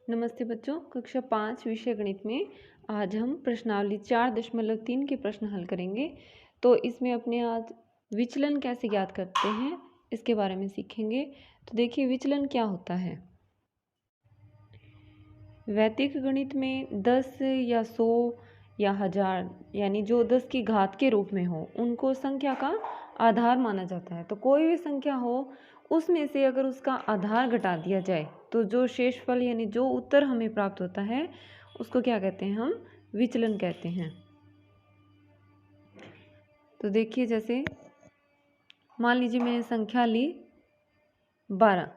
नमस्ते बच्चों, कक्षा 5 विषय गणित में आज हम प्रश्नावली 4.3 के प्रश्न हल करेंगे। तो इसमें अपने आज विचलन कैसे ज्ञात करते हैं इसके बारे में सीखेंगे। तो देखिए विचलन क्या होता है। वैदिक गणित में 10 या 100 या 1000 यानी जो 10 की घात के रूप में हो उनको संख्या का आधार माना जाता है। तो कोई भी संख्या हो उसमें से अगर उसका आधार घटा दिया जाए तो जो शेषफल यानी जो उत्तर हमें प्राप्त होता है उसको क्या कहते हैं, हम विचलन कहते हैं। तो देखिए जैसे मान लीजिए मैंने संख्या ली 12।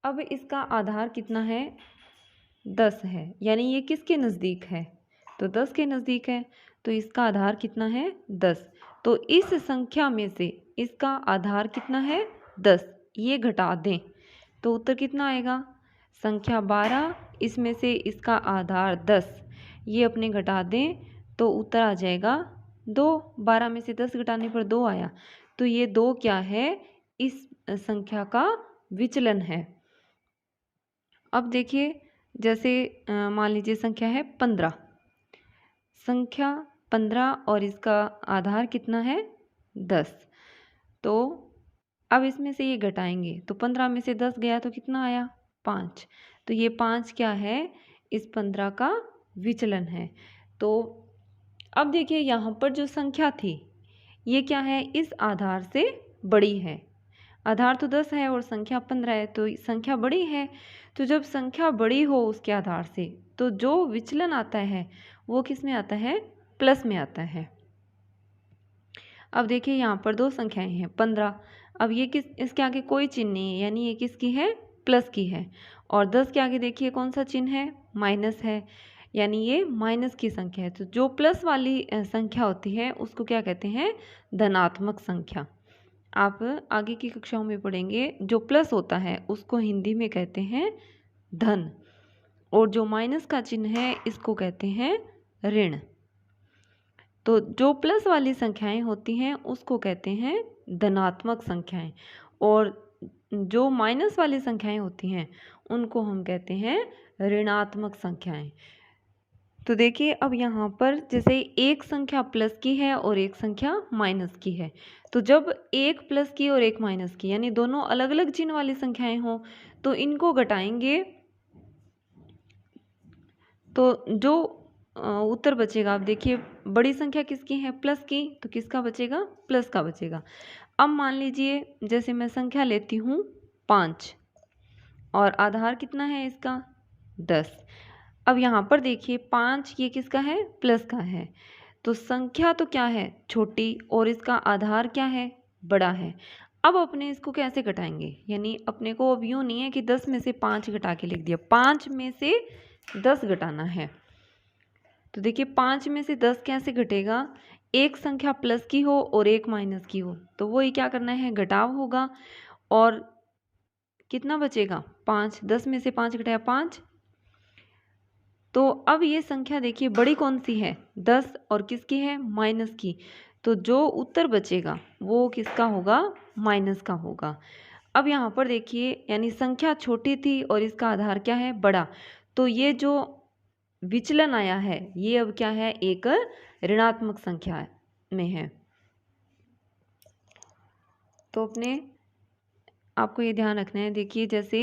अब इसका आधार कितना है, 10 है, यानी ये किसके नज़दीक है, तो 10 के नज़दीक है। तो इसका आधार कितना है, 10। तो इस संख्या में से इसका आधार कितना है, 10, ये घटा दें तो उत्तर कितना आएगा, संख्या 12, इसमें से इसका आधार 10, ये अपने घटा दें तो उत्तर आ जाएगा 2। 12 में से 10 घटाने पर 2 आया। तो ये 2 क्या है, इस संख्या का विचलन है। अब देखिए जैसे मान लीजिए संख्या है 15, संख्या 15 और इसका आधार कितना है, 10। तो अब इसमें से ये घटाएंगे तो 15 में से 10 गया तो कितना आया, 5। तो ये 5 क्या है, इस 15 का विचलन है। तो अब देखिए यहाँ पर जो संख्या थी ये क्या है, इस आधार से बड़ी है। आधार तो 10 है और संख्या 15 है, तो संख्या बड़ी है। तो जब संख्या बड़ी हो उसके आधार से तो जो विचलन आता है वो किस में आता है, प्लस में आता है। अब देखिए यहाँ पर दो संख्याएं हैं 15। अब ये किस, इसके आगे कोई चिन्ह नहीं है, यानी ये किसकी है, प्लस की है। और 10 के आगे देखिए कौन सा चिन्ह है, माइनस है, यानी ये माइनस की संख्या है। तो जो प्लस वाली संख्या होती है उसको क्या कहते हैं, धनात्मक संख्या। आप आगे की कक्षाओं में पढ़ेंगे, जो प्लस होता है उसको हिंदी में कहते हैं धन, और जो माइनस का चिन्ह है इसको कहते हैं ऋण। तो जो प्लस वाली संख्याएं होती हैं उसको कहते हैं धनात्मक संख्याएं, और जो माइनस वाली संख्याएं होती हैं उनको हम कहते हैं ऋणात्मक संख्याएं। तो देखिए अब यहाँ पर जैसे एक संख्या प्लस की है और एक संख्या माइनस की है, तो जब एक प्लस की और एक माइनस की यानी दोनों अलग अलग चिन्ह वाली संख्याएं हों तो इनको घटाएंगे तो जो उत्तर बचेगा, आप देखिए बड़ी संख्या किसकी है, प्लस की, तो किसका बचेगा, प्लस का बचेगा। अब मान लीजिए जैसे मैं संख्या लेती हूँ 5 और आधार कितना है इसका, 10। अब यहाँ पर देखिए 5 ये किसका है, प्लस का है। तो संख्या तो क्या है, छोटी, और इसका आधार क्या है, बड़ा है। अब अपने इसको कैसे घटाएंगे, यानी अपने को अब यूँ नहीं है कि 10 में से 5 घटा के लिख दिया, 5 में से 10 घटाना है। तो देखिए 5 में से 10 कैसे घटेगा, एक संख्या प्लस की हो और एक माइनस की हो तो वही क्या करना है, घटाव होगा। और कितना बचेगा, 5, 10 में से 5 घटाया 5। तो अब ये संख्या देखिए बड़ी कौन सी है, 10, और किसकी है, माइनस की। तो जो उत्तर बचेगा वो किसका होगा, माइनस का होगा। अब यहाँ पर देखिए यानी संख्या छोटी थी और इसका आधार क्या है, बड़ा। तो ये जो विचलन आया है ये अब क्या है, एक ऋणात्मक संख्या में है। तो अपने आपको ये ध्यान रखना है, देखिए जैसे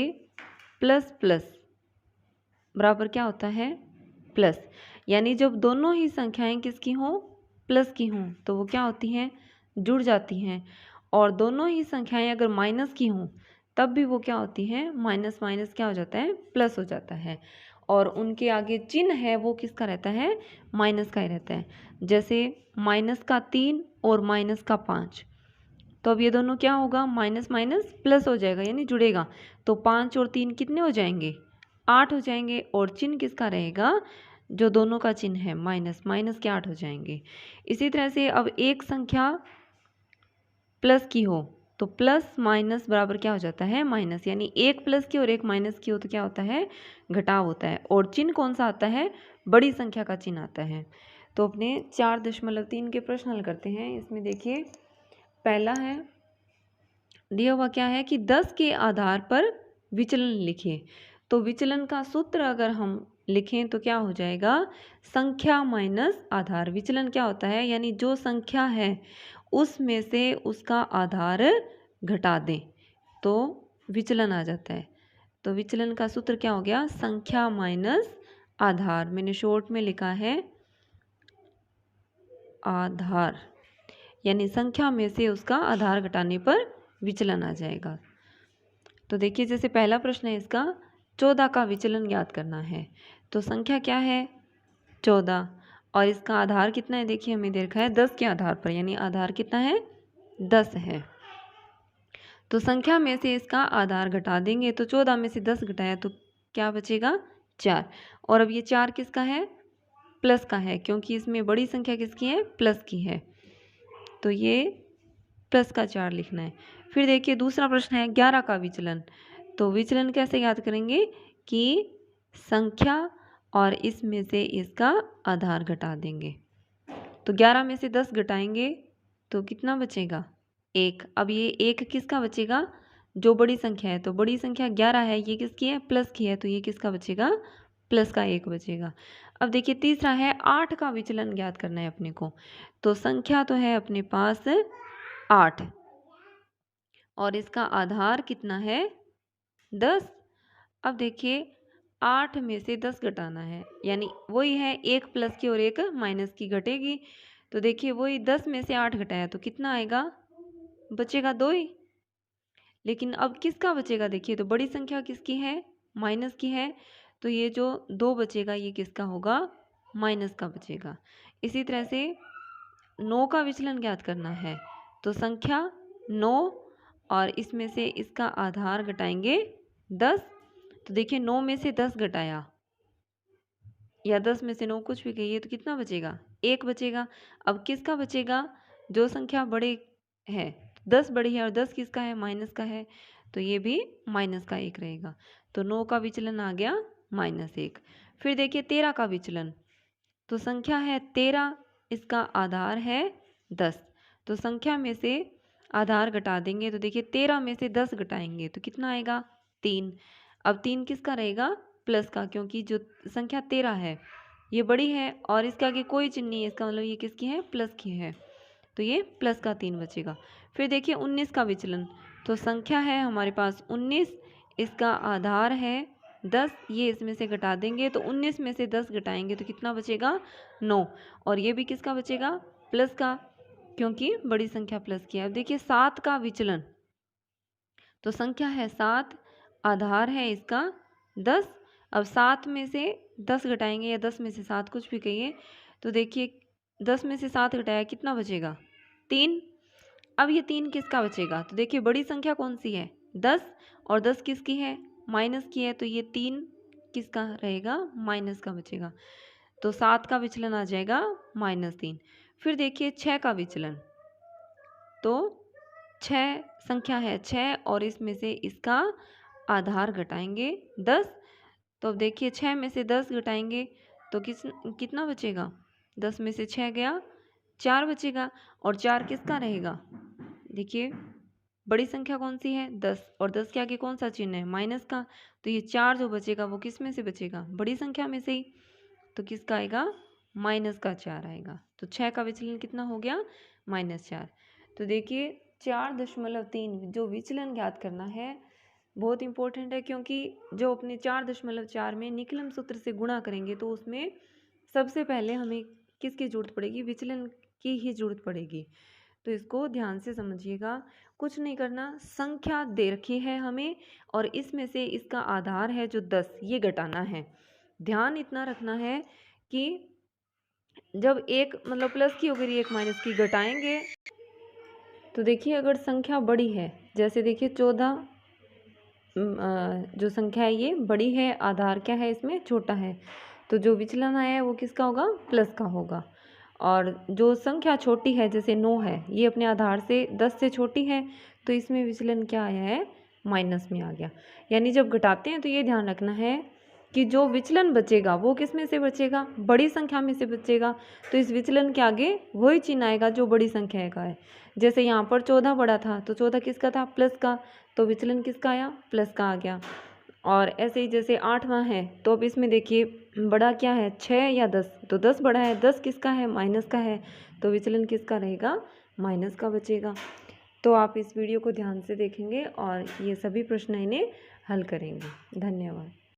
प्लस प्लस बराबर क्या होता है, प्लस, यानी जब दोनों ही संख्याएं किसकी हों, प्लस की हों तो वो क्या होती हैं, जुड़ जाती हैं। और दोनों ही संख्याएं अगर माइनस की हों तब भी वो क्या होती हैं, माइनस माइनस क्या हो जाता है, प्लस हो जाता है। और उनके आगे चिन्ह है वो किसका रहता है, माइनस का ही रहता है। जैसे माइनस का 3 और माइनस का 5, तो अब ये दोनों क्या होगा, माइनस माइनस प्लस हो जाएगा यानी जुड़ेगा। तो 5 और 3 कितने हो जाएंगे, 8 हो जाएंगे। और चिन्ह किसका रहेगा, जो दोनों का चिन्ह है माइनस, माइनस के 8 हो जाएंगे। इसी तरह से अब एक संख्या प्लस की हो तो प्लस माइनस बराबर क्या हो जाता है, माइनस, यानी एक प्लस की और एक माइनस की हो तो क्या होता है, घटाव होता है। और चिन्ह कौन सा आता है, बड़ी संख्या का चिन्ह आता है। तो अपने 4.3 के प्रश्न हल करते हैं। इसमें देखिए पहला है दिया हुआ क्या है कि 10 के आधार पर विचलन लिखें। तो विचलन का सूत्र अगर हम लिखें तो क्या हो जाएगा, संख्या माइनस आधार। विचलन क्या होता है, यानी जो संख्या है उसमें से उसका आधार घटा दें तो विचलन आ जाता है। तो विचलन का सूत्र क्या हो गया, संख्या माइनस आधार। मैंने शॉर्ट में लिखा है आधार, यानी संख्या में से उसका आधार घटाने पर विचलन आ जाएगा। तो देखिए जैसे पहला प्रश्न है इसका, 14 का विचलन ज्ञात करना है। तो संख्या क्या है 14 और इसका आधार कितना है, देखिए हमें दे रखा है 10 के आधार पर, यानी आधार कितना है 10 है। तो संख्या में से इसका आधार घटा देंगे तो 14 में से 10 घटाया तो क्या बचेगा 4। और अब ये 4 किसका है, प्लस का है, क्योंकि इसमें बड़ी संख्या किसकी है, प्लस की है। तो ये प्लस का 4 लिखना है। फिर देखिए दूसरा प्रश्न है 11 का विचलन। तो विचलन कैसे याद करेंगे कि संख्या और इसमें से इसका आधार घटा देंगे। तो 11 में से 10 घटाएंगे तो कितना बचेगा 1। अब ये 1 किसका बचेगा, जो बड़ी संख्या है। तो बड़ी संख्या 11 है, ये किसकी है, प्लस की है, तो ये किसका बचेगा, प्लस का 1 बचेगा। अब देखिए तीसरा है 8 का विचलन ज्ञात करना है अपने को। तो संख्या तो है अपने पास 8 और इसका आधार कितना है 10। अब देखिए 8 में से 10 घटाना है, यानी वही है, एक प्लस की और एक माइनस की घटेगी। तो देखिए वही 10 में से 8 घटाया तो कितना आएगा, बचेगा 2 ही। लेकिन अब किसका बचेगा, देखिए तो बड़ी संख्या किसकी है, माइनस की है, तो ये जो 2 बचेगा ये किसका होगा, माइनस का बचेगा। इसी तरह से 9 का विचलन ज्ञात करना है। तो संख्या 9 और इसमें से इसका आधार घटाएंगे 10। तो देखिए 9 में से 10 घटाया या 10 में से 9 कुछ भी कहिए तो कितना बचेगा, 1 बचेगा। अब किसका बचेगा, जो संख्या बड़े है, 10 बड़ी है और 10 किसका है, माइनस का है, तो ये भी माइनस का 1 रहेगा। तो 9 का विचलन आ गया -1। फिर देखिए 13 का विचलन। तो संख्या है 13, इसका आधार है 10। तो संख्या में से आधार घटा देंगे तो देखिए 13 में से 10 घटाएंगे तो कितना आएगा 3। अब 3 किसका रहेगा, प्लस का, क्योंकि जो संख्या 13 है ये बड़ी है और इसके आगे कोई चिन्ह नहीं है, इसका मतलब ये किसकी है, प्लस की है, तो ये प्लस का 3 बचेगा। फिर देखिए 19 का विचलन। तो संख्या है हमारे पास 19, इसका आधार है 10, ये इसमें से घटा देंगे तो 19 में से 10 घटाएंगे तो कितना बचेगा 9 और ये भी किसका बचेगा, प्लस का, क्योंकि बड़ी संख्या प्लस की है। अब देखिए 7 का विचलन। तो संख्या है 7, आधार है इसका 10। अब 7 में से 10 घटाएंगे या 10 में से 7 कुछ भी कहिए, तो देखिए 10 में से 7 घटाया कितना बचेगा 3। अब ये 3 किसका बचेगा, तो देखिए बड़ी संख्या कौन सी है 10 और 10 किसकी है, माइनस की है, तो ये 3 किसका रहेगा, माइनस का बचेगा। तो 7 का विचलन आ जाएगा -3। फिर देखिए 6 का विचलन। तो 6 संख्या है 6 और इसमें से इसका आधार घटाएंगे 10। तो अब देखिए 6 में से 10 घटाएंगे तो कितना बचेगा, 10 में से 6 गया 4 बचेगा और 4 किसका रहेगा, देखिए बड़ी संख्या कौन सी है 10 और 10 के आगे कौन सा चिन्ह है, माइनस का, तो ये 4 जो बचेगा वो किस में से बचेगा, बड़ी संख्या में से ही, तो किसका आएगा, माइनस का 4 आएगा। तो 6 का विचलन कितना हो गया -4। तो देखिए 4.3 जो विचलन ज्ञात करना है बहुत इंपॉर्टेंट है, क्योंकि जो अपने 4.4 में निकलन सूत्र से गुणा करेंगे तो उसमें सबसे पहले हमें किसकी जरूरत पड़ेगी, विचलन की ही जरूरत पड़ेगी। तो इसको ध्यान से समझिएगा, कुछ नहीं करना, संख्या दे रखी है हमें और इसमें से इसका आधार है जो 10, ये घटाना है। ध्यान इतना रखना है कि जब एक मतलब प्लस की होगी एक माइनस की घटाएंगे तो देखिए अगर संख्या बड़ी है, जैसे देखिए 14 जो संख्या है ये बड़ी है, आधार क्या है इसमें छोटा है, तो जो विचलन आया है वो किसका होगा, प्लस का होगा। और जो संख्या छोटी है जैसे 9 है, ये अपने आधार से 10 से छोटी है, तो इसमें विचलन क्या आया है, माइनस में आ गया। यानी जब घटाते हैं तो ये ध्यान रखना है कि जो विचलन बचेगा वो किस में से बचेगा, बड़ी संख्या में से बचेगा। तो इस विचलन के आगे वही चिन्ह आएगा जो बड़ी संख्या का है। जैसे यहाँ पर 14 बड़ा था तो 14 किसका था, प्लस का, तो विचलन किसका आया, प्लस का आ गया। और ऐसे ही जैसे 8वां है तो अब इसमें देखिए बड़ा क्या है, 6 या 10, तो 10 बड़ा है, 10 किसका है, माइनस का है, तो विचलन किसका रहेगा, माइनस का बचेगा। तो आप इस वीडियो को ध्यान से देखेंगे और ये सभी प्रश्न इन्हें हल करेंगे। धन्यवाद।